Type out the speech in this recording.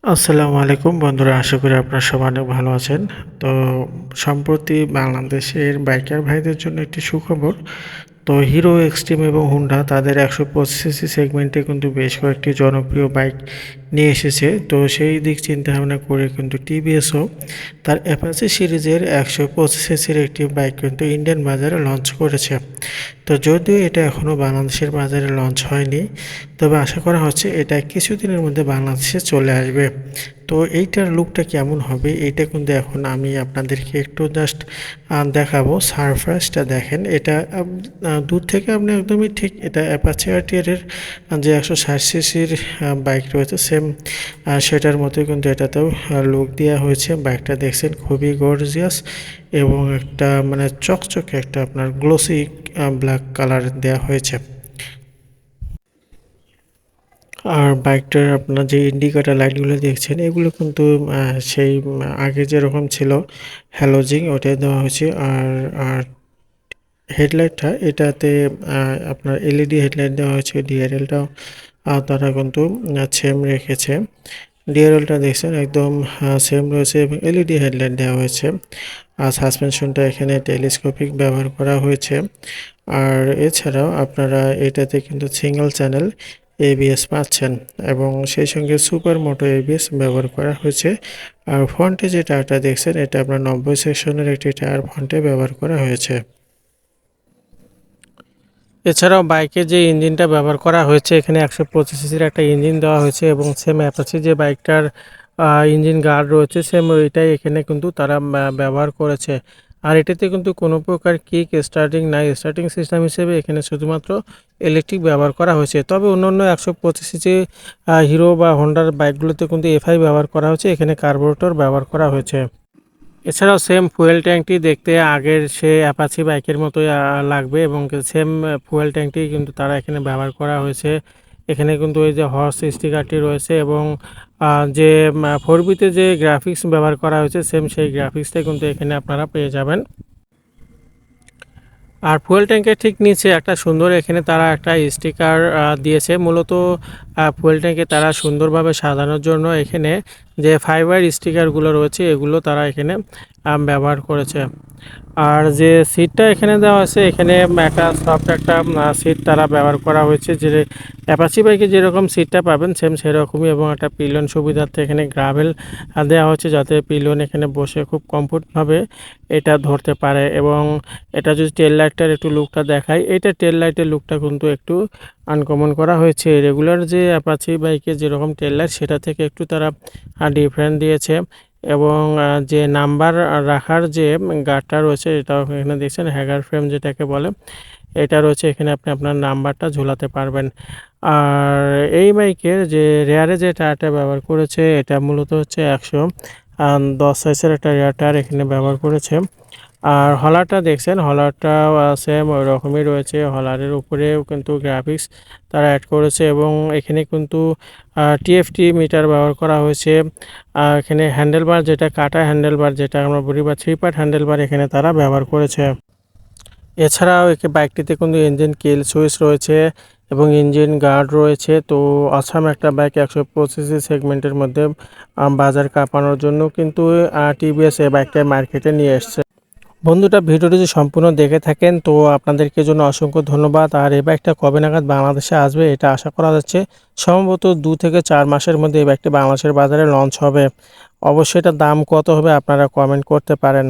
আসসালামু আলাইকুম বন্ধুরা, আশা করি আপনারা সবাই অনেক ভালো আছেন। তো সম্প্রতি বাংলাদেশের বাইকার ভাইদের জন্য একটি সুখবর। তো হিরো এক্সট্রিম এবং হুন্ডা তাদের 125 সিসি সেগমেন্টে কিন্তু বেশ কয়েকটি জনপ্রিয় বাইক নিয়ে এসেছে। তো সেই দিক চিন্তা ভাবনা করে কিন্তু টিভিএসও তার অ্যাপাচি সিরিজের 125 সিসির একটি বাইক কিন্তু ইন্ডিয়ান বাজারে লঞ্চ করেছে। তো যদিও এটা এখনও বাংলাদেশের বাজারে লঞ্চ হয়নি, তবে আশা করা হচ্ছে এটা কিছুদিনের মধ্যে বাংলাদেশে চলে আসবে। তো এইটার লুকটা কেমন হবে এইটা কিন্তু এখন আমি আপনাদেরকে একটু জাস্ট দেখাবো। সারফেসটা দেখেন, এটা দূর থেকে আপনি একদমই ঠিক এটা অ্যাপাচি আরটিআরের যে 160 সিসির বাইক রয়েছে সেম সেটার মতোই কিন্তু এটাতেও লুক দেওয়া হয়েছে। বাইকটা দেখছেন খুবই গর্জিয়াস এবং একটা মানে চকচকে একটা আপনার গ্লোসি ব্ল্যাক কালার দেওয়া হয়েছে। আর বাইকটার আপনার যে ইন্ডিকেটর লাইটগুলো দেখছেন এগুলো কিন্তু সেই আগে যেরকম ছিল হ্যালোজিন ওটাই দেওয়া হয়েছে। আর আর হেডলাইটটা এটাতে আপনার এলইডি হেডলাইট দেওয়া হয়েছে। ডিআরএলটাও তারা কিন্তু সেম রেখেছে। ডিআরএলটা দেখছেন একদম সেম রয়েছে এবং এলইডি হেডলাইট দেওয়া হয়েছে। আর সাসপেনশনটা এখানে টেলিস্কোপিক ব্যবহার করা হয়েছে। আর এছাড়াও আপনারা এটাতে কিন্তু সিঙ্গেল চ্যানেল এবিএস পাচ্ছেন এবং সেই সঙ্গে সুপার মোটো এবিএস ব্যবহার করা হয়েছে। আর ফ্রন্টে যে টায়ারটা দেখছেন এটা আপনার 90 সেকশনের একটি টায়ার ফ্রন্টে ব্যবহার করা হয়েছে। এছাড়াও বাইকের যে ইঞ্জিনটা ব্যবহার করা হয়েছে এখানে 125 সিসির একটা ইঞ্জিন দেওয়া হয়েছে এবং সেম অ্যাপাচি যে বাইকটার ইঞ্জিন গার্ড রয়েছে সেম ওইটাই এখানে কিন্তু তারা ব্যবহার করেছে। আর এটাতে কিন্তু কোনো প্রকার কিক স্টার্টিং নাই, স্টার্টিং সিস্টেম হিসেবে এখানে শুধুমাত্র ইলেকট্রিক ব্যবহার করা হয়েছে। তবে অন্যান্য 125 সিসি হিরো বা হোন্ডার বাইকগুলোতে কিন্তু এফআই ব্যবহার করা হয়েছে, এখানে কার্বোরেটর ব্যবহার করা হয়েছে। এছাড়াও সেম ফুয়েল ট্যাঙ্কটি দেখতে আগের সে অ্যাপাচি বাইকের মতোই লাগবে এবং সেম ফুয়েল ট্যাঙ্কটি কিন্তু তারা এখানে ব্যবহার করা হয়েছে। এখানে কিন্তু ওই যে হর্স স্টিকারটি রয়েছে এবং যে 4বিতে যে গ্রাফিক্স ব্যবহার করা হয়েছে সেম সেই গ্রাফিক্সটাই কিন্তু এখানে আপনারা পেয়ে যাবেন। আর ফুয়েল ট্যাঙ্কের ঠিক নিচে একটা সুন্দর এখানে তারা একটা স্টিকার দিয়েছে। মূলত ফুয়েল ট্যাঙ্কে তারা সুন্দরভাবে সাজানোর জন্য এখানে যে ফাইবার স্টিকারগুলো রয়েছে এগুলো তারা এখানে ব্যবহার করেছে। আর যে সিটটা এখানে দেওয়া আছে এখানে একটা সফট একটা সিট তারা ব্যবহার করা হয়েছে, যে অ্যাপাচি বাইকে যেরকম সিটটা পাবেন সেম সেরকমই এবং একটা পিলিয়ন সুবিধার্থে এখানে গ্রাভেল দেওয়া হচ্ছে যাতে পিলিয়ন এখানে বসে খুব কমফোর্টভাবে এটা ধরতে পারে। এবং এটা যদি টেল লাইটটার একটু লুকটা দেখাই, এটা টেল লাইটের লুকটা কিন্তু একটু আনকমন করা হয়েছে। রেগুলার যে অ্যাপাচি বাইকে যেরকম টেল লাইট সেটা থেকে একটু তারা ডিফারেন্ট দিয়েছে এবং যে নাম্বার রাখার যে গার্ডটা রয়েছে এটাও এখানে দেখছেন হ্যাগার ফ্রেম যেটাকে বলে, এটা রয়েছে এখানে আপনি আপনার নাম্বারটা ঝোলাতে পারবেন। আর এই বাইকের যে রেয়ারে যে টায়ারটা ব্যবহার করেছে এটা মূলত হচ্ছে 110 সাইজের একটা রেয়ার টায়ার এখানে ব্যবহার করেছে। আর হলারটা দেখছেন হলারটাও সেম ওই রকমই রয়েছে, হলারের উপরেও কিন্তু গ্রাফিক্স তারা অ্যাড করেছে এবং এখানে কিন্তু টিএফটি মিটার ব্যবহার করা হয়েছে। এখানে হ্যান্ডেলবার যেটা কাটা হ্যান্ডেলবার যেটা আমরা বলি বা 3 পার্ট হ্যান্ডেলবার এখানে তারা ব্যবহার করেছে। এছাড়াও বাইকটিতে কিন্তু ইঞ্জিন কিল সুইচ রয়েছে এবং ইঞ্জিন গার্ড রয়েছে। তো আসাম একটা বাইক 125 সেগমেন্টের মধ্যে বাজার কাঁপানোর জন্য কিন্তু টিভিএস এই বাইকটা মার্কেটে নিয়ে এসছে। বন্ধুটা ভিডিওটি যদি সম্পূর্ণ দেখে থাকেন তো আপনাদেরকে জন্য অসংখ্য ধন্যবাদ। আর এই বাইকটা কবে নাগাদ বাংলাদেশে আসবে এটা আশা করা যাচ্ছে সম্ভবত 2 থেকে 4 মাসের মধ্যে এই বাইকটি বাংলাদেশের বাজারে লঞ্চ হবে। অবশ্যই এটার দাম কত হবে আপনারা কমেন্ট করতে পারেন।